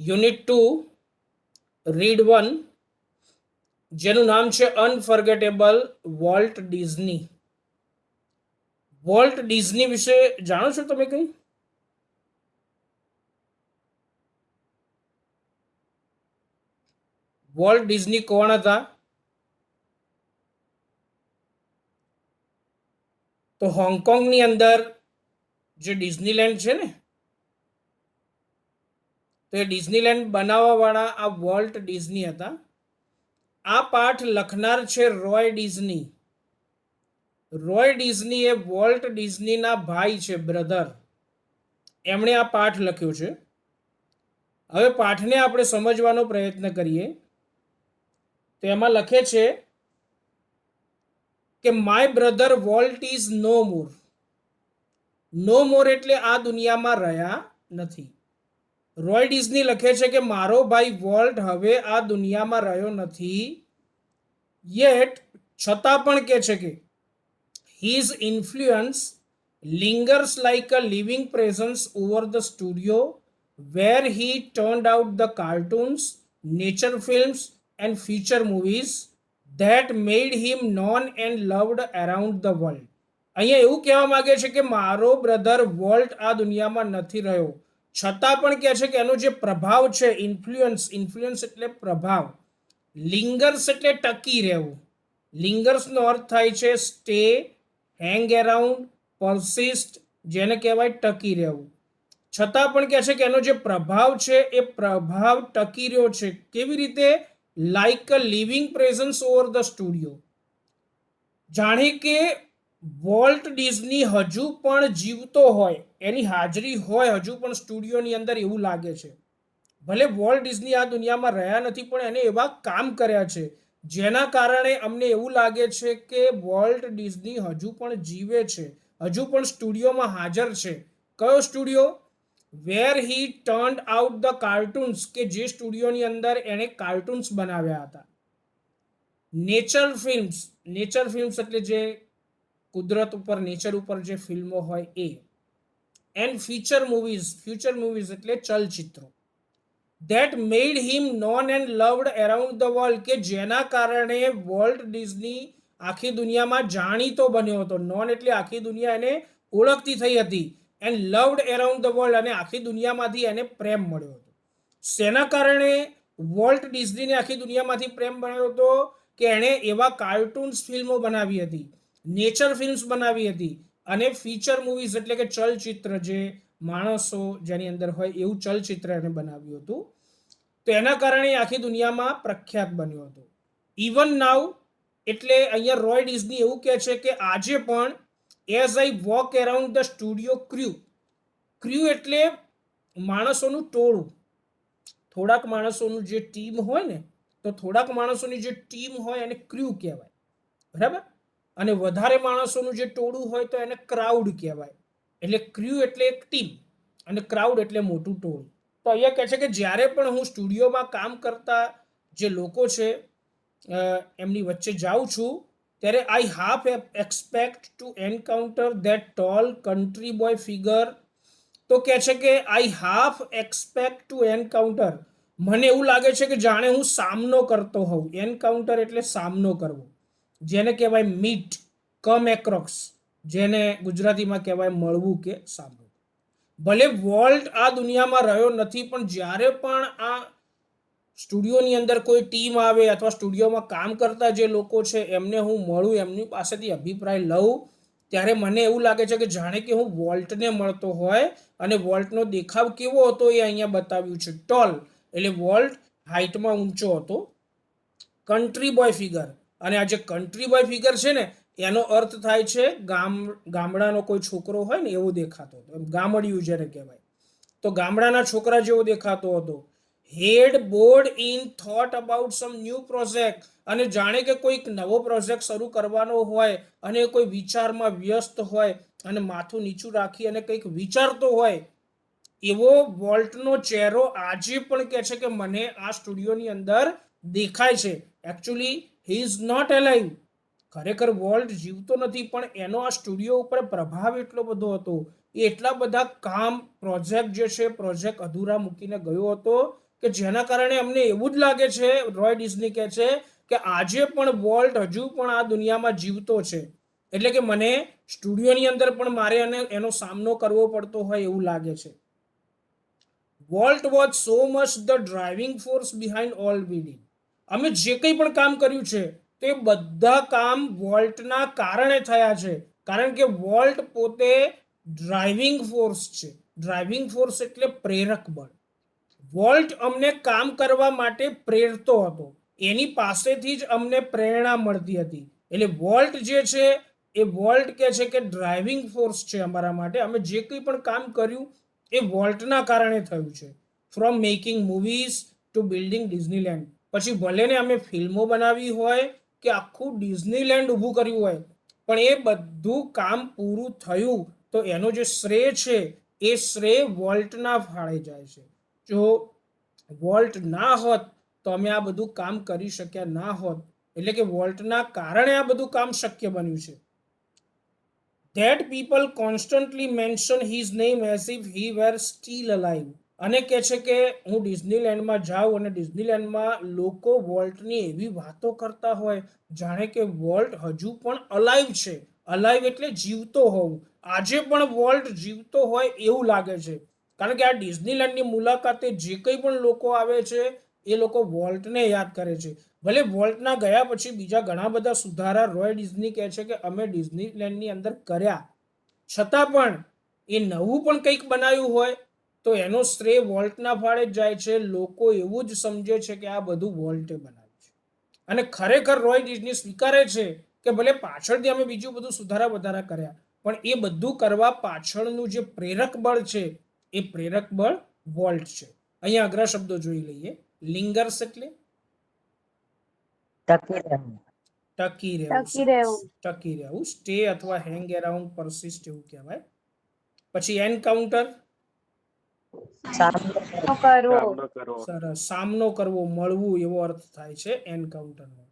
Unit 2 read 1 જેનું નામ છે unforgettable Walt Disney. Walt Disney વિશે જાણો છો તમે કંઈ? વોલ્ટ ડિઝની કોણ હતા? તો હોંગકોંગની અંદર જે ડિઝનીલેન્ડ છે ને, તો એ ડિઝનીલેન્ડ બનાવવાવાળા આ વોલ્ટ ડિઝની હતા. આ પાઠ લખનાર છે રોય ડિઝની. રોય ડિઝની એ વોલ્ટ ડિઝનીના ભાઈ છે, બ્રધર. એમણે આ પાઠ લખ્યો છે. હવે પાઠને આપણે સમજવાનો પ્રયત્ન કરીએ તો એમાં લખે છે કે my brother Walt is no more. No more એટલે આ દુનિયામાં રહ્યા નથી. રોય ડિઝની લખે છે કે મારો ભાઈ વોલ્ટ હવે આ દુનિયામાં રહ્યો નથી. યેટ છતાં પણ કહે છે કે his influence lingers like a living presence over the studio where he turned out the cartoons, nature films and feature movies that made him known and loved around the world. અહીંયા એવું કહેવા માંગે છે કે મારો બ્રધર વોલ્ટ આ દુનિયામાં નથી રહ્યો, છતાં પણ કહે છે કે એનો જે પ્રભાવ છે, ઇન્ફ્લુઅન્સ એટલે પ્રભાવ, લિંગર્સ એટલે ટકી રહેવું. લિંગર્સનો અર્થ થાય છે સ્ટે, હેંગ એરાઉન્ડ, પરસિસ્ટ, જેને કહેવાય ટકી રહેવું. છતાં પણ કહે છે કે એનો જે પ્રભાવ છે એ પ્રભાવ ટકી રહ્યો છે. કેવી રીતે? Like a living presence over the studio. જાણે કે વોલ્ટ ડિઝની હજુ પણ જીવતો હોય, એની હાજરી હોય હજુ પણ સ્ટુડિયોની અંદર, એવું લાગે છે. ભલે વોલ્ટ ડિઝની આ દુનિયામાં રહ્યા નથી, પણ એને એવા કામ કર્યા છે જેના કારણે અમને એવું લાગે છે કે વોલ્ટ ડિઝની હજુ પણ જીવે છે, હજુ પણ સ્ટુડિયોમાં હાજર છે. કયો studio? Where he turned out the cartoons, કે જે સ્ટુડિયોની અંદર એણે કાર્ટૂન્સ બનાવ્યા હતા. નેચર ફિલ્મ્સ એટલે જે કુદરત ઉપર, નેચર ઉપર જે ફિલ્મો હોય એ. એન્ડ ફીચર મૂવીઝ એટલે ચલચિત્રો. That made him known and loved around the world, કે જેના કારણે વોલ્ટ ડિઝની આખી દુનિયામાં જાણીતો બન્યો હતો. નોન એટલે આખી દુનિયા એને ઓળખતી થઈ હતી. And loved around the world, અને આખી દુનિયામાંથી એને પ્રેમ મળ્યો હતો. શેના કારણે વોલ્ટ ડિઝનીને આખી દુનિયામાંથી પ્રેમ મળ્યો હતો? કે એણે એવા કાર્ટૂન્સ ફિલ્મો બનાવી હતી, નેચર ફિલ્મ્સ બનાવી હતી, અને ફીચર મૂવીઝ એટલે કે ચલચિત્ર, જે માણસો જેની અંદર હોય એવું ચલચિત્ર એને બનાવ્યું હતું. તો એના કારણે આખી દુનિયામાં પ્રખ્યાત બન્યો હતો. ઇવન નાવ એટલે અહીંયા રોય ડિઝની એવું કહે છે કે આજે પણ as I walk around the studio crew એટલે માણસોનું ટોળું. થોડાક માણસોનું જે ટીમ હોય ને, તો થોડાક માણસોની જે ટીમ હોય એને ક્ર્યુ કહેવાય, બરાબર? અને વધારે માણસોનું જે ટોળું હોય તો એને ક્રાઉડ કહેવાય. એટલે ક્ર્યુ એટલે એક ટીમ અને ક્રાઉડ એટલે મોટું ટોળું. તો અહીંયા કહે છે કે જ્યારે પણ હું સ્ટુડિયોમાં કામ કરતા જે લોકો છે એમની વચ્ચે જાઉં છું, ત્યારે I half expect to encounter that tall country boy figure. તો કહે છે કે I half expect to encounter, મને એવું લાગે છે કે જાણે હું સામનો કરતો હોઉં. એન્કાઉન્ટર એટલે સામનો કરવો, જેને કહેવાય મીટ, કમ એક્રોસ, જેને ગુજરાતીમાં કહેવાય મળવું કે સામવું. ભલે વોલ્ટ આ દુનિયામાં રહ્યો નથી, પણ જ્યારે પણ આ સ્ટુડિયોની અંદર કોઈ ટીમ આવે અથવા સ્ટુડિયોમાં કામ કરતા જે લોકો છે એમને હું મળું, એમની પાસેથી અભિપ્રાય લઉં, ત્યારે મને એવું લાગે છે કે જાણે કે હું વોલ્ટને મળતો હોય. અને વોલ્ટનો દેખાવ કેવો હતો એ અહીંયા બતાવ્યું છે. ટોલ એટલે વોલ્ટ હાઇટમાં ઊંચો હતો. કન્ટ્રી બોય ફિગર, અને આ જે કન્ટ્રી બોય ફિગર છે ને, એનો અર્થ થાય છે ગામડાનો કોઈ છોકરો હોય ને એવો દેખાતો હતો, ગામડિયું જેને કહેવાય. તો ગામડાના છોકરા જેવો દેખાતો હતો. Head bowed in thought about some new project, અને જાણે કે કોઈક નવો પ્રોજેક્ટ શરૂ કરવાનો હોય અને કોઈ વિચારમાં વ્યસ્ત હોય અને માથું નીચું રાખી અને કંઈક વિચારતો હોય, એવો વોલ્ટનો ચહેરો આજે પણ કહે છે કે મને આ સ્ટુડિયોની અંદર દેખાય છે. Actually he is not alive. ખરેખર વોલ્ટ જીવતો નથી, પણ એનો આ સ્ટુડિયો ઉપર પ્રભાવ એટલો બધો હતો, એ એટલા બધા કામ, પ્રોજેક્ટ જે છે પ્રોજેક્ટ અધૂરા મૂકીને ગયો હતો, કે જેના કારણે અમને એવું જ લાગે છે, રોય ડિઝની કહે છે કે આજે પણ વોલ્ટ હજુ પણ આ દુનિયામાં જીવતો છે, એટલે કે મને સ્ટુડિયોની અંદર પણ મારે એનો સામનો કરવો પડતો હોય એવું લાગે છે. Volt was so much the driving force behind all we did. અમે જે કંઈ પણ કામ કર્યું છે તે બધા કામ વોલ્ટના કારણે થયા છે, કારણ કે વોલ્ટ પોતે ડ્રાઇવિંગ ફોર્સ છે. ડ્રાઇવિંગ ફોર્સ એટલે પ્રેરક બળ. વોલ્ટ અમને કામ કરવા માટે પ્રેરતો હતો, એની પાસેથી જ અમને પ્રેરણા મળતી હતી. એટલે વોલ્ટ જે છે એ વોલ્ટ કહે છે કે ડ્રાઇવિંગ ફોર્સ છે અમારા માટે. અમે જે કંઈ પણ કામ કર્યું એ વોલ્ટના કારણે થયું છે. From making movies to building Disneyland. પછી ભલે ને અમે ફિલ્મો બનાવી હોય કે આખું ડિઝનીલેન્ડ ઊભું કર્યું હોય, પણ એ બધું કામ પૂરું થયું તો એનો જે શ્રેય છે એ શ્રેય વોલ્ટના ફાળે જાય છે. જો વોલ્ટ ના હોત તો અમે આ બધું કામ કરી શક્યા ના હોત. એટલે કે વોલ્ટના કારણે આ બધું કામ શક્ય બન્યું છે. That people constantly mention his name as if he were still alive. અને કહે છે કે હું ડિઝનીલેન્ડમાં જાઉં અને ડિઝનીલેન્ડમાં લોકો વોલ્ટની એવી વાતો કરતા હોય જાણે કે વોલ્ટ હજુ પણ અલાઇવ છે. અલાઇવ એટલે જીવતો હોવું. આજે પણ વોલ્ટ જીવતો હોય એવું લાગે છે, કારણ કે આ ડિઝનીલેન્ડની મુલાકાતે જે કંઈ પણ લોકો આવે છે એ લોકો વોલ્ટને યાદ કરે છે. ભલે વોલ્ટના ગયા પછી બીજા ઘણા બધા સુધારા રોય ડિઝની કહે છે કે અમે ડિઝનીલેન્ડની અંદર કર્યા, છતાં પણ એ નવું પણ કંઈક બનાવ્યું હોય તો એનો શ્રેય વોલ્ટના ફાળે જ જાય છે. લોકો એવું જ સમજે છે કે આ બધું વોલ્ટે બનાવ્યું છે. અને ખરેખર રોય ડિઝની સ્વીકારે છે કે ભલે પાછળથી અમે બીજું બધું સુધારા વધારા કર્યા, પણ એ બધું કરવા પાછળનું જે પ્રેરક બળ છે એ પ્રેરક બળ વોલ્ટ છે. અહીંયા અઘરા શબ્દો જોઈ લઈએ. લિંગર્સ એટલે ટકી રહેવું. ટકી રહેવું. સ્ટે અથવા હેંગ અરાઉન્ડ, પરસિસ્ટ એવું કહેવાય. પછી એનકાઉન્ટર, સરસ, સામનો કરવો, મળવું એવો અર્થ થાય છે એનકાઉન્ટરનો.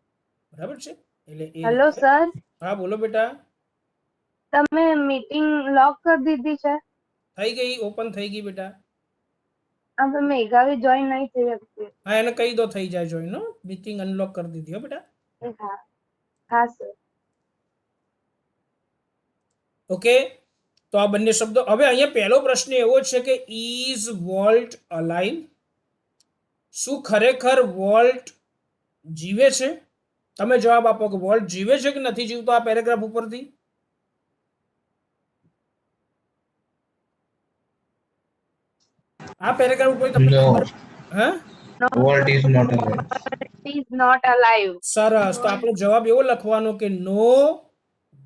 બરાબર છે. એટલે એ હેલો સર, હા બોલો બેટા. તમે મીટિંગ લોક કરી દીધી છે? થઈ ગઈ, ઓપન થઈ ગઈ બેટા. હવે મેઘાવી જોઈન નહીં થઈ શકતી. હા એને કહી દો થઈ જાય જોઈન. મીટિંગ અનલોક કરી દીધી હો બેટા. હા હા સર. ઓકે, તો આ બંને શબ્દો. હવે અહીંયા પહેલો પ્રશ્ન એવો છે કે ઇઝ વોલ્ટ અલાઇવ? શું ખરેખર વોલ્ટ જીવે છે? તમે જવાબ આપો કે વોલ્ટ જીવે છે કે નથી જીવતો આ પેરેગ્રાફ ઉપરથી. આ પેરેગ્રાફ ઉપર તમને ખબર? હા, Walt is not alive. Is not alive. સરસ. તો આપણો જવાબ એવો લખવાનો કે no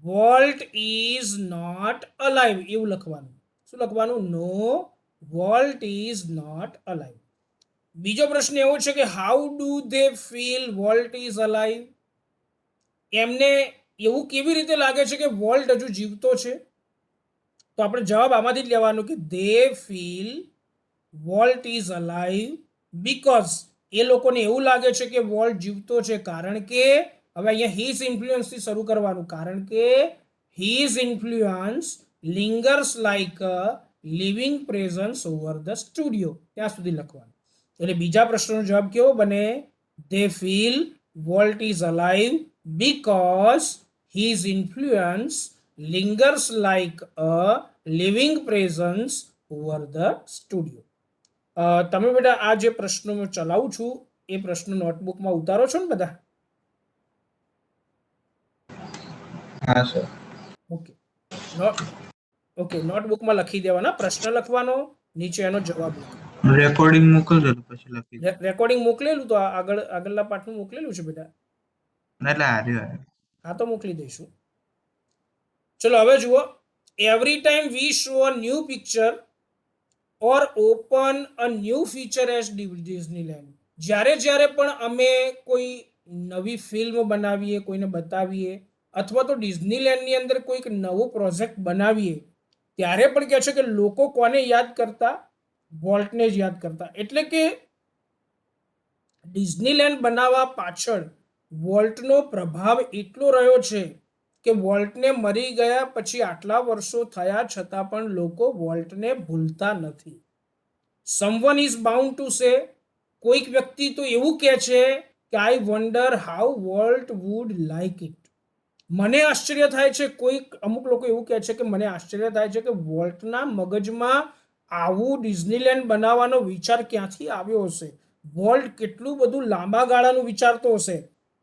Walt is not alive, એવું લખવાનું. શું લખવાનું? No Walt is not alive. બીજો પ્રશ્ન એવો છે કે how do they feel Walt is alive? એમને એવું કેવી રીતે લાગે છે કે વોલ્ટ હજુ જીવતો છે? તો આપણે જવાબ આમાંથી જ લેવાનો કે they feel Walt is alive because એ લોકોને એવું લાગે છે કે વોલ્ટ જીવતો છે કારણ કે, હવે અહીંયા હીઝ ઇન્ફ્લુઅન્સથી શરૂ કરવાનું, કારણ કે his influence lingers like a living presence over the studio. ત્યાં સુધી લખવાનું. એટલે બીજા પ્રશ્નનો જવાબ કેવો બને? They feel Walt is alive because his influence lingers like a living presence over the studio. તમે બેટા આ જે પ્રશ્નો હું ચલાવું છું એ પ્રશ્નો નોટબુકમાં ઉતારો છો ને બધા? હા સર. ઓકે, ઓકે, નોટબુકમાં લખી દેવાના. પ્રશ્ન લખવાનો, નીચે એનો જવાબ લખવાનો. રેકોર્ડિંગ મોકલજો તો પછી લખી દઉં. રેકોર્ડિંગ મોકલેલું તો આગળના પાઠનું મોકલેલું છે બેટા. એટલે આર્યો. હા તો મોકલી દઈશું. ચલો હવે જુઓ. Every time V saw a new picture or open a new feature as Disneyland. જ્યારે પણ અમે કોઈ નવી ફિલ્મ બનાવીએ, કોઈને બતાવીએ, અથવા તો ડિઝનીલેન્ડની અંદર કોઈક નવો પ્રોજેક્ટ બનાવીએ, ત્યારે પણ કહે છે કે લોકો કોને યાદ કરતા? વોલ્ટને જ યાદ કરતા. એટલે કે ડિઝનીલેન્ડ બનાવવા પાછળ વોલ્ટનો પ્રભાવ એટલો રહ્યો છે કે વોલ્ટને મરી ગયા પછી આટલા વર્ષો થયા છતાં પણ લોકો વોલ્ટને ભૂલતા નથી. Someone is bound to say કોઈક વ્યક્તિ તો એવું કહે છે કે I wonder how Walt would like it. મને આશ્ચર્ય થાય છે, અમુક લોકો એવું કહે છે કે મને આશ્ચર્ય થાય છે કે વોલ્ટના મગજમાં આવું ડિઝનીલેન્ડ બનાવવાનો વિચાર ક્યાંથી આવ્યો હશે. વોલ્ટ કેટલું બધું લાંબા ગાળાનું વિચારતો હશે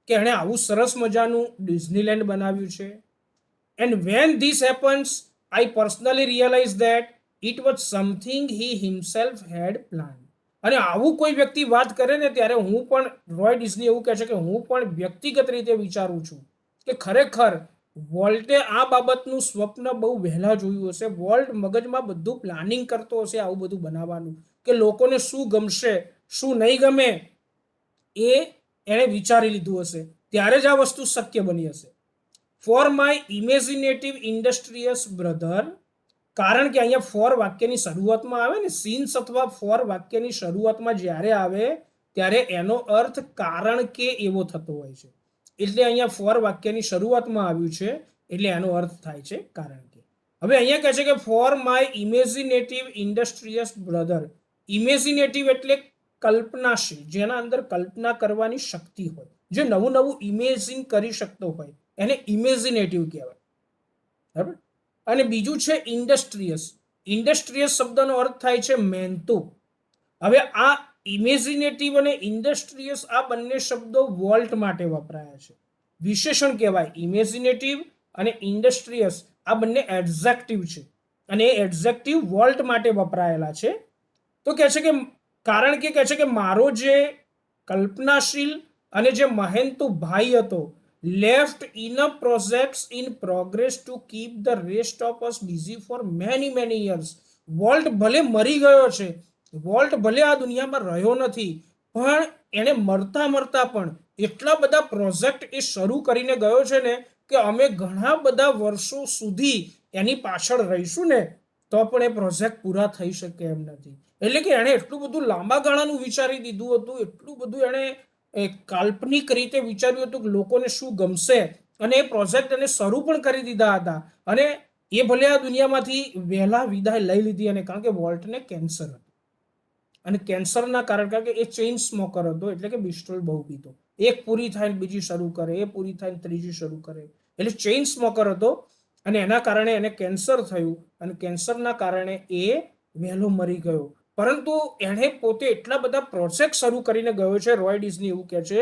કે એણે આવું સરસ મજાનું ડિઝનીલેન્ડ બનાવ્યું છે. And when this happens I personally realise that it was something he himself had plan. અને આવું કોઈ વ્યક્તિ વાત કરે ને ત્યારે હું પણ, રોય ડિઝની એવું કહે છે કે હું પણ વ્યક્તિગત રીતે વિચારું છું કે ખરેખર વોલ્ટે આ બાબતનું સ્વપ્ન બહુ વહેલા જોયું હશે. વોલ્ટ મગજમાં બધું પ્લાનિંગ કરતો હશે આવું બધું બનાવવાનું, કે લોકોને શું ગમશે શું નહીં ગમે એ એણે વિચારી લીધું હશે. ત્યારે જ આ વસ્તુ શક્ય બની હશે. ફોર માય ઇમેજિનેટિવ ઇન્ડસ્ટ્રીયસ બ્રધર, કારણ કે અહીંયા ફોર વાક્યની શરૂઆતમાં આવે ને, સિન્સ અથવા ફોર વાક્યની શરૂઆતમાં જ્યારે આવે ત્યારે એનો અર્થ કારણ કે એવો થતો હોય છે. એટલે અહીંયા ફોર વાક્યની શરૂઆતમાં આવ્યું છે એટલે એનો અર્થ થાય છે કારણ કે. હવે અહીંયા કહે છે કે for my imaginative ઇન્ડસ્ટ્રીયસ brother. Imaginative એટલે કલ્પનાશીલ, જેના અંદર કલ્પના કરવાની શક્તિ હોય, જે નવું નવું ઇમેજિન કરી શકતો હોય એને ઇમેજિનેટિવ કહેવાય. બરાબર. અને બીજું છે ઇન્ડસ્ટ્રીયસ. ઇન્ડસ્ટ્રીયસ શબ્દનો અર્થ થાય છે મહેનતુ. હવે આ ઇમેજિનેટિવ અને ઇન્ડસ્ટ્રીયસ આ બંને શબ્દો વોલ્ટ માટે વપરાયા છે, વિશેષણ કહેવાય. ઇમેજિનેટિવ અને ઇન્ડસ્ટ્રીયસ આ બંને એડજેક્ટિવ છે અને એ એડજેક્ટિવ વોલ્ટ માટે વપરાયેલા છે. તો કહે છે કે કારણ કે કહે છે કે મારો જે કલ્પનાશીલ અને જે મહેનતુ ભાઈ હતો, left enough projects in progress to keep the rest of us busy for many years. Volt ભલે મરી ગયો છે, વોલ્ટ ભલે આ દુનિયામાં રહ્યો નથી, પણ એને મરતા પણ એટલા બધા પ્રોજેક્ટ એ શરૂ કરીને ગયો છે ને કે અમે ઘણા બધા વર્ષો સુધી એની પાછળ રહીશું ને તો પણ એ પ્રોજેક્ટ પૂરા થઈ શકે એમ નથી. એટલે કે એણે એટલું બધું લાંબા ગાળાનું વિચારી દીધું હતું, એટલું બધું એણે કાલ્પનિક રીતે વિચાર્યું હતું કે લોકોને શું ગમશે, અને એ પ્રોજેક્ટ એને શરૂ પણ કરી દીધા હતા. અને એ ભલે આ દુનિયામાંથી વહેલા વિદાય લઈ લીધી, અને કારણ કે વોલ્ટને કેન્સર હતું, અને કેન્સરના કારણે, કારણ કે એ ચેઇન સ્મોકર હતો, એટલે કે બિસ્ટોલ બહુ પીતો, એક પૂરી થાય બીજી શરૂ કરે, એ પૂરી થાય ત્રીજી શરૂ કરે, એટલે ચેઇન સ્મોકર હતો. અને એના કારણે એને કેન્સર થયું અને કેન્સરના કારણે એ વહેલો મરી ગયો. પરંતુ એણે પોતે એટલા બધા પ્રોજેક્ટ શરૂ કરીને ગયો છે. રોય ડિઝની એવું કહે છે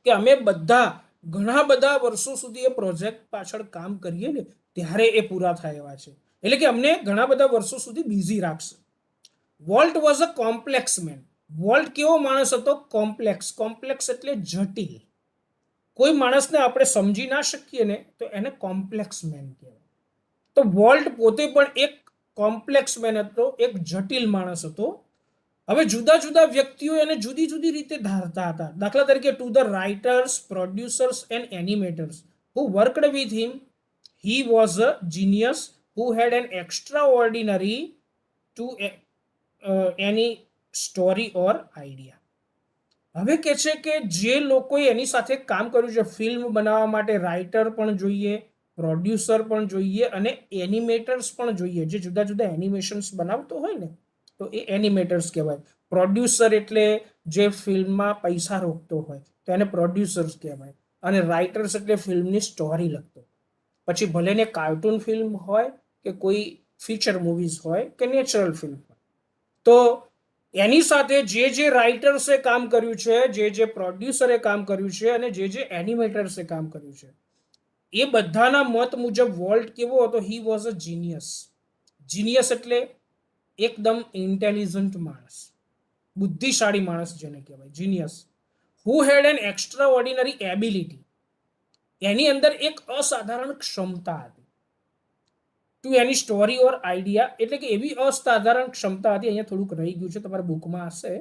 કે અમે બધા ઘણા બધા વર્ષો સુધી એ પ્રોજેક્ટ પાછળ કામ કરીએ ને ત્યારે એ પૂરા થાય એવા છે, એટલે કે અમને ઘણા બધા વર્ષો સુધી બિઝી રાખશે. Walt was a complex man. Walt કેવો માણસ હતો? કોમ્પ્લેક્સ. કોમ્પ્લેક્સ એટલે જટિલ. કોઈ માણસને આપણે સમજી ના શકીએ ને તો એને કોમ્પ્લેક્સ મેન કહેવાય. તો વોલ્ટ પોતે પણ એક કોમ્પ્લેક્સ મેન હતો, એક જટિલ માણસ હતો. હવે જુદા જુદા વ્યક્તિઓ એને જુદી જુદી રીતે ધારતા હતા. દાખલા તરીકે to the writers, producers and animators who worked with him, he was a genius who had an extraordinary to any story or idea. હવે કહે છે કે જે લોકોએ એની સાથે કામ કર્યું છે, ફિલ્મ બનાવવા માટે રાઇટર પણ જોઈએ, પ્રોડ્યુસર પણ જોઈએ અને એનિમેટર્સ પણ જોઈએ. જે જુદા જુદા એનિમેશન્સ બનાવતો હોય ને તો એ એનિમેટર્સ કહેવાય. પ્રોડ્યુસર એટલે જે ફિલ્મમાં પૈસા રોકતો હોય તો એને પ્રોડ્યુસર્સ કહેવાય. અને રાઇટર્સ એટલે ફિલ્મની સ્ટોરી લખતો, પછી ભલે ને કાર્ટૂન ફિલ્મ હોય કે કોઈ ફીચર મૂવીઝ હોય કે નેચરલ ફિલ્મ હોય. તો એની સાથે જે રાઇટર્સે કામ કર્યું છે, જે પ્રોડ્યુસરે કામ કર્યું છે અને જે એનિમેટર્સે કામ કર્યું છે, એ બધાના મત મુજબ વોલ્ટ કેવો હતો? He was a genius. Genius એટલે એકદમ ઇન્ટેલિજન્ટ માણસ, બુદ્ધિશાળી માણસ જેને કહેવાય, genius. Who had an extraordinary ability. એની અંદર એક અસાધારણ ક્ષમતા હતી. To any story or idea, એટલે કે એવી અસાધારણ ક્ષમતા હતી, અહીંયા થોડુંક રહી ગયું છે, તમારા બુકમાં હશે,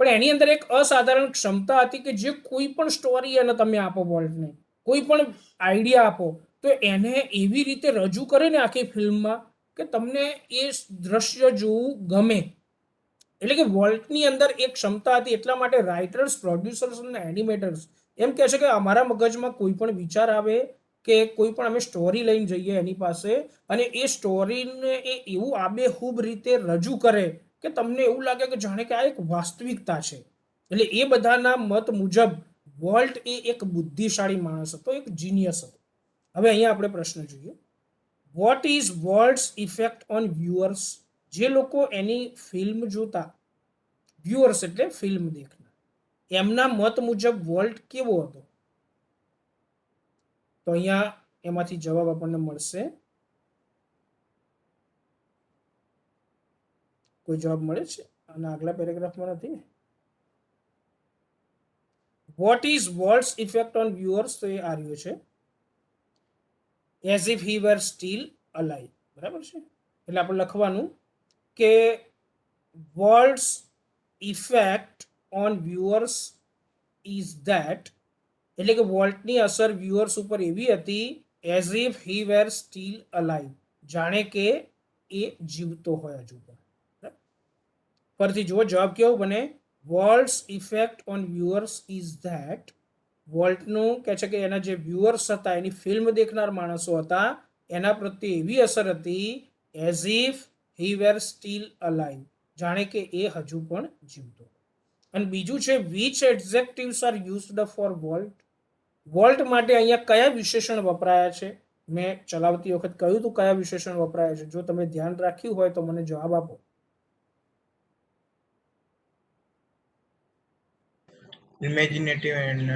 પણ એની અંદર એક અસાધારણ ક્ષમતા હતી કે જે કોઈ પણ સ્ટોરી એને તમે આપો, વોલ્ટને કોઈ પણ આઈડિયા આપો તો એને એવી રીતે રજૂ કરે ને આખી ફિલ્મમાં કે તમને એ દ્રશ્ય જોવું ગમે. એટલે કે વોલ્ટની અંદર એક ક્ષમતા હતી. એટલા માટે રાઇટર્સ, પ્રોડ્યુસર્સ અને એનિમેટર્સ એમ કહે છે કે અમારા મગજમાં કોઈ પણ વિચાર આવે કે કોઈ પણ અમે સ્ટોરી લઈને જઈએ એની પાસે અને એ સ્ટોરીને એ એવું આબેહૂબ રીતે રજૂ કરે કે તમને એવું લાગે કે જાણે કે આ એક વાસ્તવિકતા છે, એટલે એ બધાના મત મુજબ વોલ્ટ એ એક બુદ્ધિશાળી માણસ હતો, એક જીનિયસ હતો. હવે અહીંયા આપણે પ્રશ્ન જોઈએ, what is Walt's effect on viewers? જે લોકો એની ફિલ્મ જોતા, વ્યુઅર્સ એટલે ફિલ્મ દેખનાર, એમના મત મુજબ વોલ્ટ કેવો હતો? તો અહીંયા એમાંથી જવાબ આપણને મળશે. કોઈ જવાબ મળે છે? અને આગલા પેરેગ્રાફમાં નથી ને. What is Walt's effect on viewers? તો એ આ રહ્યો છે, as if he were still alive. બરાબર છે. એટલે આપણે લખવાનું કે Walt's effect on viewers is that, એટલે કે વોલ્ટની અસર વ્યુઅર્સ ઉપર એવી હતી as if he were still alive, જાણે કે એ જીવતો હોય હજુ પણ. પરથી જુઓ જવાબ કેવો બને, Walt's effect on viewers is that, વોલ્ટનું કહે છે કે એના જે વ્યુઅર્સ હતા, એની ફિલ્મ દેખનાર માણસો હતા, એના પ્રત્યે એવી અસર હતી as if he were still alive, જાણે કે એ હજુ પણ જીવતો. અને બીજું છે, which adjectives are used for Walt? Walt માટે અહીંયા કયા વિશેષણ વપરાયા છે? મેં ચલાવતી વખત કહ્યું હતું કયા વિશેષણ વપરાયા છે. જો તમે ધ્યાન રાખ્યું હોય તો મને જવાબ આપો. Imaginative and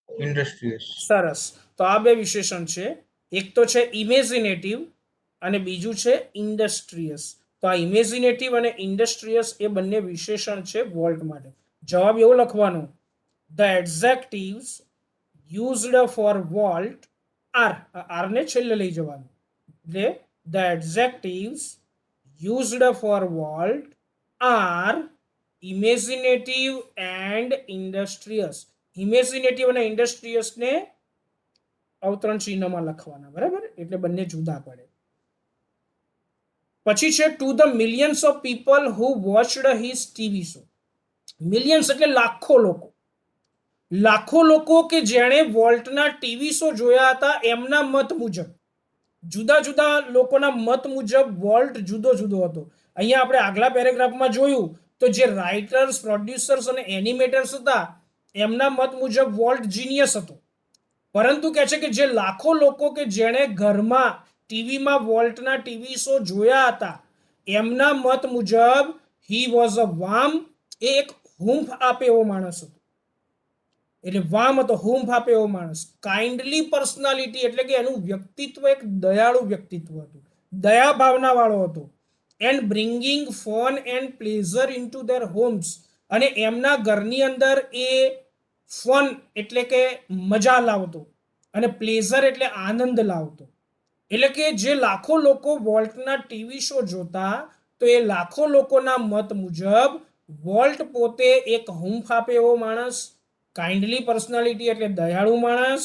industrious. સરસ. તો આ બે વિશેષણ છે, એક તો છે ઇમેજિનેટિવ અને બીજું છે ઇન્ડસ્ટ્રીયસ. તો આ ઇમેજિનેટિવ અને ઇન્ડસ્ટ્રીયસ એ બંને વિશેષણ છે વોલ્ટ માટે. જવાબ એવો લખવાનો, the adjectives used for Walt are ને છેલ્લે લઈ જવાનું, એટલે the adjectives used for Walt are imaginative and industrious. Imaginative અને ઇન્ડસ્ટ્રીયસને અવતરણ ચિહ્નમાં લખવાના. બરાબર, એટલે બંને જુદા પડે. પછી છે to the millions of people who watched his TV show. Millions એટલે લાખો લોકો. લાખો લોકો કે જેણે વોલ્ટના ટીવી શો જોયા હતા, એમના મત મુજબ, જુદા જુદા લોકોના મત મુજબ વોલ્ટ જુદો જુદો હતો. અહીંયા આપણે આગલા પેરેગ્રાફમાં જોયું તો જે રાઇટર્સ, પ્રોડ્યુસર્સ અને એનિમેટર્સ હતા, એમના મત મુજબ વોલ્ટ જીનિયસ હતો. પરંતુ કહે છે કે જે લાખો લોકો કે જેણે ઘરમાં ટીવીમાં વોલ્ટના ટીવી શો જોયા હતા, એમના મત મુજબ હી વોઝ અ વામ, એ એક હૂંફ આપે એવો માણસ હતો. એટલે વામ હતો, હૂંફ આપે એવો માણસ. કાઇન્ડલી પર્સનાલિટી, એટલે કે એનું વ્યક્તિત્વ એક દયાળુ વ્યક્તિત્વ હતું, દયા ભાવના વાળો હતો. And bringing fun and pleasure into their homes, અને એમના ઘરની અંદર એ ફન એટલે કે મજા લાવતો અને પ્લેઝર એટલે આનંદ લાવતો. એટલે કે જે લાખો લોકો વોલ્ટના ટીવી શો જોતા, તો એ લાખો લોકોના મત મુજબ વોલ્ટ પોતે એક હૂંફ આપે એવો માણસ, કાઇન્ડલી પર્સનાલિટી એટલે દયાળુ માણસ,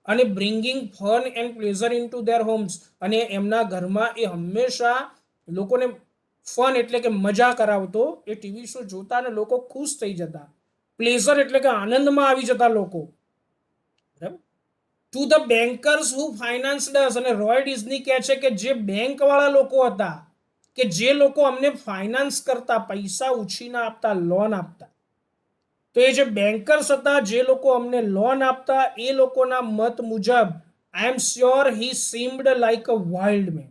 અને bringing fun and pleasure into their homes, અને એમના ઘરમાં એ હંમેશા લોકોને ફન એટલે કે મજા કરાવતો. એ ટીવી શો જોતા અને લોકો ખુશ થઈ જતા. પ્લેઝર એટલે કે આનંદમાં આવી જતા લોકો. બરાબર. ટુ ધ બેન્કર્સ હુ ફાઇનાન્સ્ડ અસ, અને રોય ડિઝની કહે છે કે જે બેંક વાળા લોકો હતા, કે જે લોકો અમને ફાઇનાન્સ કરતા, પૈસા ઉછીના આપતા, લોન આપતા, તો એ જે બેન્કર્સ હતા, જે લોકો અમને લોન આપતા, એ લોકોના મત મુજબ I am sure he seemed like a wild man.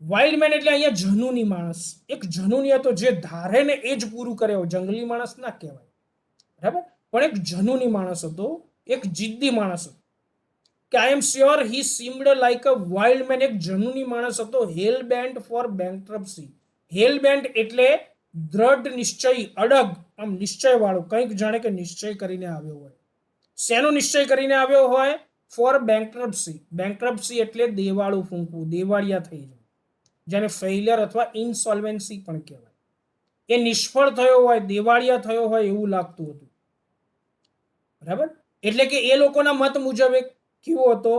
Wild man એટલે અહીંયા જનૂની માણસ, એક જનૂની હતો, જે ધારે ને એ જ પૂરું કરે. જંગલી માણસ ના કહેવાય, બરાબર, પણ એક જનૂની માણસ હતો, એક જિદ્દી માણસ હતો. કે I am sure he seemed like a wild man, એક જનૂની માણસ હતો. Hell bent for bankruptcy. Hell bent એટલે દ્રઢ નિશ્ચય, અડગ, આમ નિશ્ચય વાળો, કંઈક જાણે કે નિશ્ચય કરીને આવ્યો હોય. શેનો નિશ્ચય કરીને આવ્યો હોય? Four bankruptcy. બેન્કરપ્સી એટલે દેવાળું ફૂંકવું, દેવાળિયા થઈ જવું, જેને ફેઇલિયર અથવા ઇન્સોલ્વેન્સી પણ કહેવાય. એ નિષ્ફળ થયો હોય, દેવાળિયા થયો હોય એવું લાગતું હતું. બરાબર. એટલે કે એ લોકોના મત મુજબ એક કેવો હતો?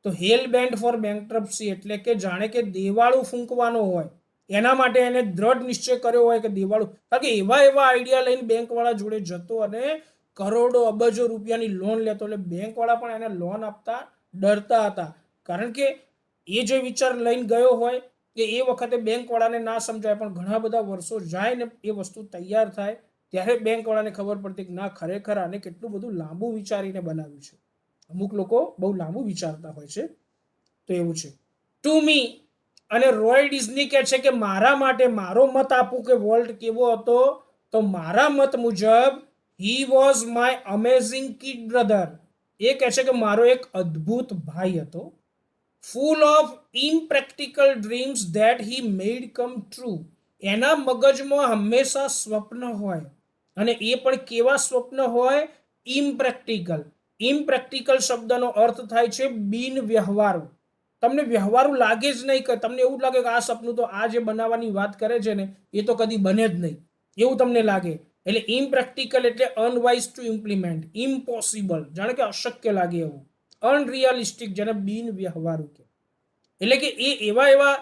તો હેલ બેન્ટ ફોર બેન્કરપ્સી એટલે કે જાણે કે દેવાળું ફૂંકવાનો હોય, એના માટે એને દ્રઢ નિશ્ચય કર્યો હોય કે દેવાળું. કારણ કે એવા આઈડિયા લઈને બેંકવાળા જોડે જતો અને કરોડો અબજો રૂપિયાની લોન લેતો. એટલે બેંકવાળા પણ એને લોન આપતા ડરતા હતા. કારણ કે એ જે વિચાર લઈને ગયો હોય કે એ વખતે બેંકવાળાને ના સમજાય, પણ ઘણા બધા વર્ષો જાય ને એ વસ્તુ તૈયાર થાય, ત્યારે બેંકવાળાને ખબર પડતી કે ના ખરેખર આને કેટલું બધું લાંબુ વિચારીને બનાવ્યું છે. અમુક લોકો બહુ લાંબુ વિચારતા હોય છે, તો એવું છે. ટુ મી, અને રોય ડિઝની કહે છે કે મારા માટે મારો મત આપું કે વોલ્ટ કેવો હતો, તો મારા મત મુજબ he was my amazing kid brother. એ કહે છે કે મારો એક અદ્ભુત ભાઈ હતો. Full of impractical dreams that he made come true. એના મગજમાં હંમેશા સ્વપ્ન હોય, અને એ પણ કેવા સ્વપ્ન હોય? ઇમ્પ્રેક્ટિકલ. ઇમ્પ્રેક્ટિકલ શબ્દનો અર્થ થાય છે બિન વ્યવહારુ. તમને વ્યવહારુ લાગે જ નહીં, કે તમને એવું લાગે કે આ સપનું તો આ જે બનાવવાની વાત કરે છે ને એ તો કદી બને જ નહીં, એવું તમને લાગે. એટલે ઇમ્પ્રેક્ટિકલ એટલે અનવાઇઝ ટુ ઇમ્પ્લિમેન્ટ, ઇમ્પોસિબલ, જાણે કે અશક્ય લાગે એવું. અનરિયલિસ્ટિક, જેને બિન વ્યવહારુ કે. એટલે કે એ એવા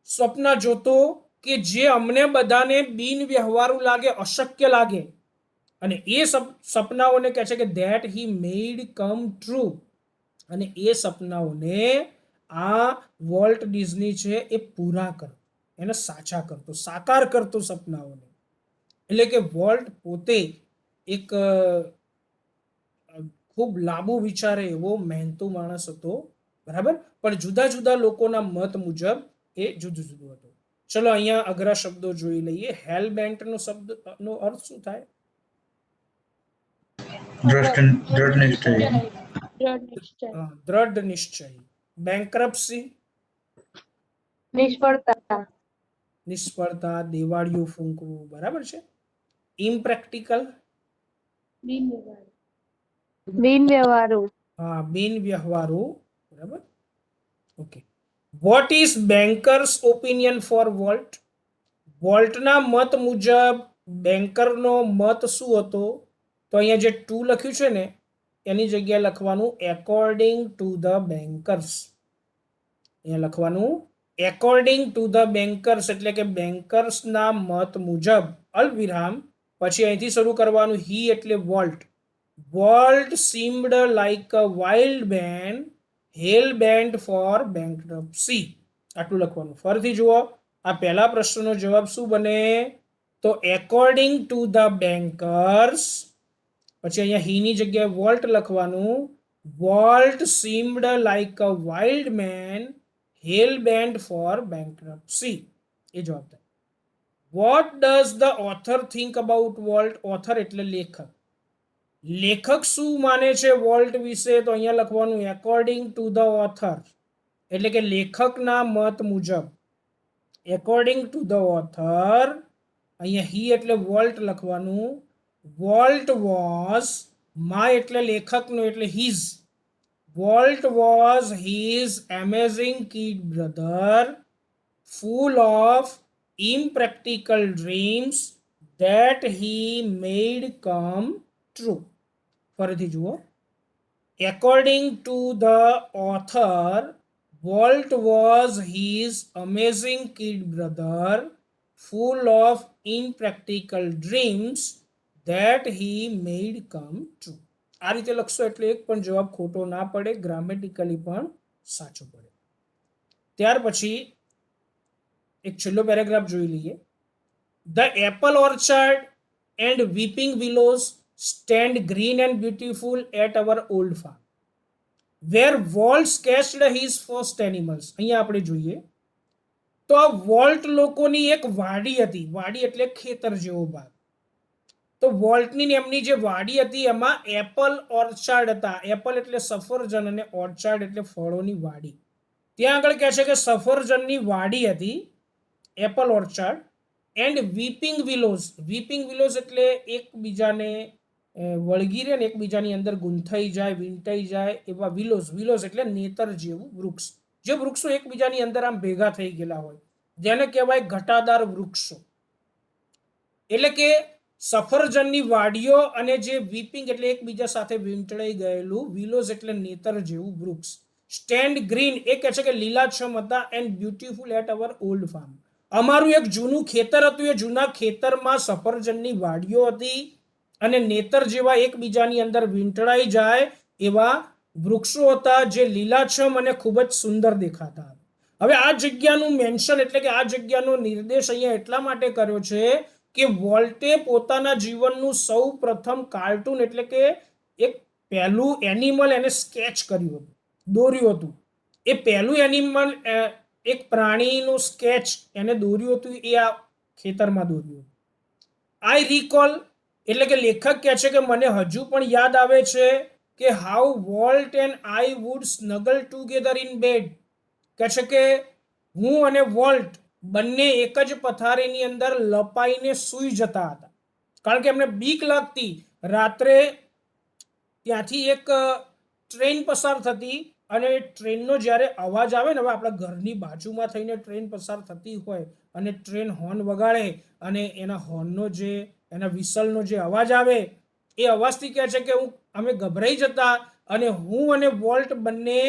સ્વપ્ન જોતો કે જે અમને બધાને બિન વ્યવહારુ લાગે, અશક્ય લાગે, અને એ સપનાઓને કહે છે કે that he made come true. અને એ સપનાઓને આ વોલ્ટ ડિઝની છે એ પૂરા કરતો, એને સાચા કરતો, સાકાર કરતો સપનાઓને. એટલે કે વોલ્ટ પોતે એક ખૂબ લાંબુ વિચારે એવો મહેનતુ માણસ હતો, બરાબર, પણ જુદા જુદા લોકોના મત મુજબ એ જુદું જુદું હતું. ચલો અહીંયા અઘરા શબ્દો જોઈ લઈએ. હેલ બેન્ટનો શબ્દનો અર્થ શું થાય? દ્રઢ નિશ્ચય. દ્રઢ નિશ્ચય. બેંક્રપ્સી, નિષ્ફળતા. નિષ્ફળતા, દેવાળિયું ફૂંકવું, બરાબર છે. ઇમ્પ્રેક્ટિકલ, બિનવ્યવહારુ. હા, બિન વ્યવહારુ, બરાબર. Okay. What is banker's opinion for Walt? વોલ્ટના મત મુજબ બેન્કરનો મત શું હતો? તો અહીંયા જે ટુ લખ્યું છે ને એની જગ્યાએ લખવાનું એકોર્ડિંગ ટુ ધ બેન્કર્સ. અહીંયા લખવાનું એકોર્ડિંગ ટુ ધ બેન્કર્સ, એટલે કે બેન્કર્સના મત મુજબ, અલ્પવિરામ, પછી અહીંથી શરૂ કરવાનું. હી એટલે Walt. Walt seemed like a wild man hell bent for bankruptcy. આટલું લખવાનું. ફરીથી જુઓ, આ પહેલા પ્રશ્નનો જવાબ શું બને? તો એકોર્ડિંગ ટુ ધ બેન્કર્સ, પછી અહીંયા હીની જગ્યાએ વોલ્ટ લખવાનું. Walt seemed like a wild man hell bent for bankruptcy. એ જવાબ થાય. What does the author think about Walt? Author એટલે લેખક. લેખક શું માને છે વોલ્ટ વિશે? તો અહીંયા લખવાનું એકોર્ડિંગ ટુ ધ ઓથર, એટલે કે લેખકના મત મુજબ. એકોર્ડિંગ ટુ ધ ઓથર, અહીંયા હી એટલે વોલ્ટ લખવાનું. વોલ્ટ વોઝ, માય એટલે લેખકનો એટલે his. Volt was his amazing kid brother, full of impractical dreams that he made come true. ફરીથી જુઓ. According to the author, Walt was his amazing kid brother, full of impractical dreams that he made come true. આ રીતે લખશો એટલે એક પણ જવાબ ખોટો ના પડે, ગ્રામેટિકલી પણ સાચો પડે. ત્યાર પછી એક છેલ્લો પેરેગ્રાફ જોઈ લઈએ. The apple orchard and weeping willows stand green and beautiful at our old farm where Walt sketched his first animals. અહીંયા આપણે જોઈએ તો આ વોલ્ટ લોકોની એક વાડી હતી. વાડી એટલે ખેતર જેવો ભાગ. તો વોલ્ટની એમની જે વાડી હતી એમાં એપલ ઓર્ચાર્ડ હતા. એપલ એટલે સફરજન અને ઓર્ચાર્ડ એટલે ફળોની વાડી. ત્યાં આગળ કહે છે કે સફરજનની વાડી હતી, એપલ ઓર્ચાર્ડ, એન્ડ વીપિંગ વિલોઝ. વીપિંગ વિલોઝ એટલે એકબીજાને વળગી રહે ને એકબીજાની અંદર ગૂંથાઈ જાય, વીંટાઈ જાય એવા વિલોઝ. વિલોઝ એટલે નેતર જેવું વૃક્ષ, જે વૃક્ષો એકબીજાની અંદર આમ ભેગા થઈ ગયેલા હોય, જેને કહેવાય ઘટાદાર વૃક્ષો. એટલે કે સફરજનની વાડીઓ અને જે વીપિંગ એટલે એકબીજા સાથે વીંટળાઈ ગયેલું, વિલોઝ એટલે નેતર જેવું વૃક્ષ. સ્ટેન્ડ ગ્રીન એ કહે છે કે લીલાછમ હતા, and beautiful at our old farm. અમારું એક જૂનું ખેતર હતું, એ જૂના ખેતરમાં સફરજનની વાડીઓ હતી અને નેતર જેવા એકબીજાની અંદર વીંટળાઈ જાય એવા વૃક્ષો હતા, જે લીલાછમ અને ખૂબ જ સુંદર દેખાતા હતા. હવે આ જગ્યાનું મેન્શન એટલે કે આ જગ્યાનો નિર્દેશ અહીંયા એટલા માટે કર્યો છે કે વોલ્ટે પોતાના જીવનનું સૌ પ્રથમ કાર્ટૂન એટલે કે એક પહેલું એનિમલ એને સ્કેચ કર્યું હતું, દોર્યું હતું. એ પહેલું એનિમલ એક પ્રાણીનું સ્કેચ એને દોર્યું હતું, એ આ ખેતરમાં દોર્યું. આઈ રિકોલ એટલે કે લેખક કહે છે કે મને હજુ પણ યાદ આવે છે કે how Walt and I would snuggle together in bed. કહે છે કે હું અને વોલ્ટ બંને એક જ પથારીની અંદર લપાઈને સૂઈ જતા હતા, કારણ કે એમને બીક લાગતી. રાત્રે ત્યાંથી એક ટ્રેન પસાર થતી અને ટ્રેનનો જ્યારે અવાજ આવે ને, હવે આપણા ઘરની બાજુમાં થઈને ટ્રેન પસાર થતી હોય અને ટ્રેન હોર્ન વગાડે અને એના હોર્નનો જે એના વિસલનો જે અવાજ આવે, એ અવાજથી કહે છે કે અમે ગભરાઈ જતા અને હું અને વોલ્ટ બંને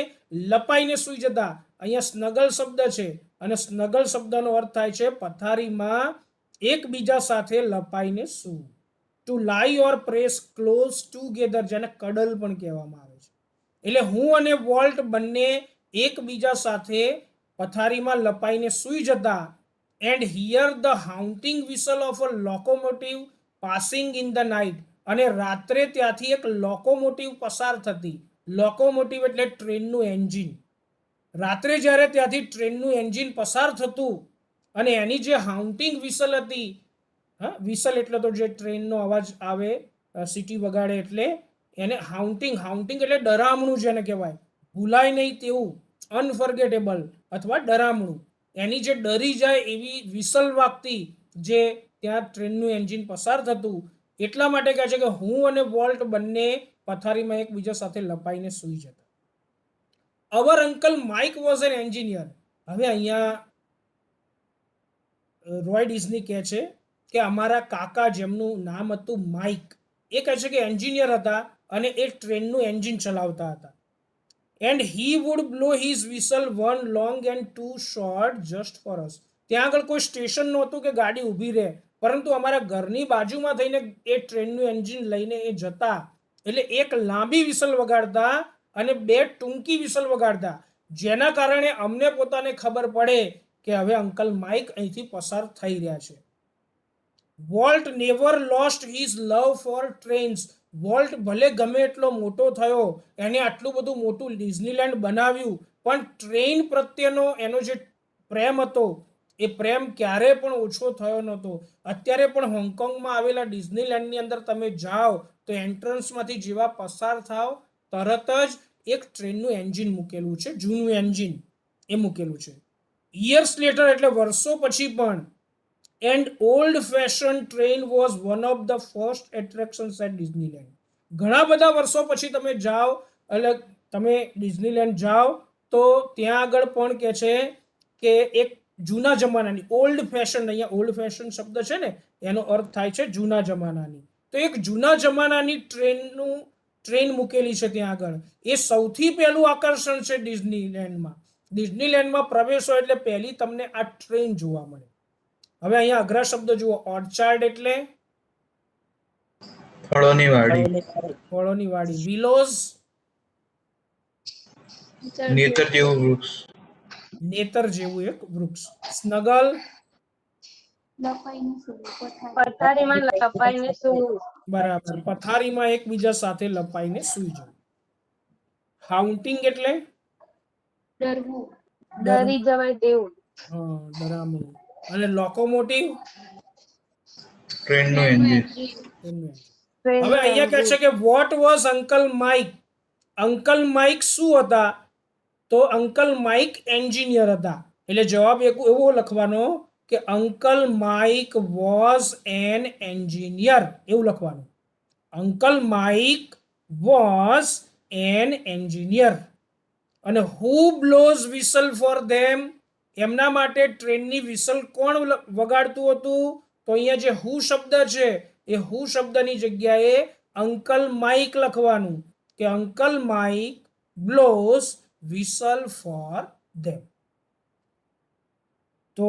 લપાઈને સૂઈ જતા. અહીંયા સ્નગલ શબ્દ છે અને સ્નગલ શબ્દનો અર્થ થાય છે પથારીમાં એકબીજા સાથે લપાઈને સૂવું. ટુ લાઈ ઓર પ્રેસ ક્લોઝ ટુગેધર, જેને કડલ પણ કહેવામાં આવે છે. એટલે હું અને વોલ્ટ બંને એકબીજા સાથે પથારીમાં લપાઈને સૂઈ જતા. And hear the haunting whistle of a locomotive passing in the night, અને રાત્રે ત્યાંથી એક લોકોમોટિવ પસાર થતી. લોકોમોટિવ એટલે ટ્રેનનું એન્જિન. રાત્રે જ્યારે ત્યાંથી ટ્રેનનું એન્જિન પસાર થતું અને એની જે હાઉન્ટિંગ વિસલ હતી, વિસલ એટલે તો જે ટ્રેનનો અવાજ આવે, સીટી વગાડે એટલે એને હાઉન્ટિંગ. હાઉન્ટિંગ એટલે ડરામણું જેને કહેવાય, ભૂલાય નહીં તેવું, અનફર્ગેટેબલ અથવા ડરામણું. એની જે ડરી જાય એવી વિસલ વાગતી જે ત્યાં ટ્રેનનું એન્જિન પસાર થતું. એટલા માટે કહે છે કે હું અને વોલ્ટ બંને પથારીમાં એકબીજા સાથે લપાઈને સૂઈ જતા. Our uncle Mike was an engineer. હવે અહીંયા રોય ડિઝની કહે છે કે અમારા કાકા જેમનું નામ હતું માઇક, એ કહે છે કે એન્જિનિયર હતા અને એ ટ્રેનનું એન્જિન ચલાવતા હતા. And he would blow his whistle one long and two short just for us. ત્યાં આગળ કોઈ સ્ટેશન નહોતું કે ગાડી ઊભી રહે, પરંતુ અમારા ઘરની બાજુમાં થઈને એ ટ્રેનનું એન્જિન લઈને એ જતા. એટલે એક લાંબી વિસલ વગાડતા અને બે ટૂંકી વિસલ વગાડતા, જેના કારણે અમને પોતાને ખબર પડે કે હવે અંકલ માઇક અહીંથી પસાર થઈ રહ્યા છે. વોલ્ટ નેવર લોસ્ટ હિઝ લવ ફોર ટ્રેન્સ. વોલ્ટ ભલે ગમે એટલો મોટો થયો, એને આટલું બધું મોટું ડિઝનીલેન્ડ બનાવ્યું, પણ ટ્રેન પ્રત્યેનો એનો જે પ્રેમ હતો એ પ્રેમ ક્યારે પણ ઓછો થયો નહોતો. અત્યારે પણ હોંગકોંગમાં આવેલા ડિઝનીલેન્ડની અંદર તમે જાઓ તો એન્ટ્રન્સમાંથી જેવા પસાર થાવ તરત જ એક ટ્રેનનું એન્જિન મૂકેલું છે, જૂનું એન્જિન એ મૂકેલું છે. યર્સ લેટર એટલે વર્ષો પછી પણ. And old fashion train was one of the first attractions at Disneyland. ઘણા બધા વર્ષો પછી તમે જાઓ, એટલે તમે ડિઝનીલેન્ડ જાઓ તો ત્યાં આગળ પણ કહે છે કે એક જૂના જમાનાની ઓલ્ડ ફેશન, અહીંયા ઓલ્ડ ફેશન શબ્દ છે ને એનો અર્થ થાય છે જૂના જમાનાની. તો એક જૂના જમાનાની ટ્રેન મૂકેલી છે ત્યાં આગળ. એ સૌથી પહેલું આકર્ષણ છે ડિઝનીલેન્ડમાં. ડિઝનીલેન્ડમાં પ્રવેશો એટલે પહેલી તમને આ ટ્રેન જોવા મળે. હવે અહીંયા અઘરા શબ્દ જુઓ. ઓર્ચાર્ડ એટલે ફળોની વાડી. ફળોની વાડી. વિલોઝ નેતર જેવું વૃક્ષ. નેતર જેવું એક વૃક્ષ. સ્નગલ પથારીમાં લપાઈને સૂવું. બરાબર, પથારીમાં એકબીજા સાથે લપાઈને સૂઈ જવું. હાઉન્ટિંગ એટલે ડરી જવાય તેવું. ડરામણું. અને લોકોમોટિવ ટ્રેનનું એન્જિન. હવે અહીંયા કહે છે કે what was uncle Mike. Uncle Mike શું હતા? તો અંકલ માઇક એન્જિનિયર હતા. એટલે જવાબ એવો લખવાનો કે uncle Mike was an engineer, એવું લખવાનું. Uncle Mike was an engineer. અને who blows whistle for them? એમના માટે ટ્રેનની વિસલ કોણ વગાડતું હતું? તો અહીંયા જે હુ શબ્દ છે એ હુ શબ્દની જગ્યાએ અંકલ માઇક લખવાનું કે uncle Mike blows whistle for them. તો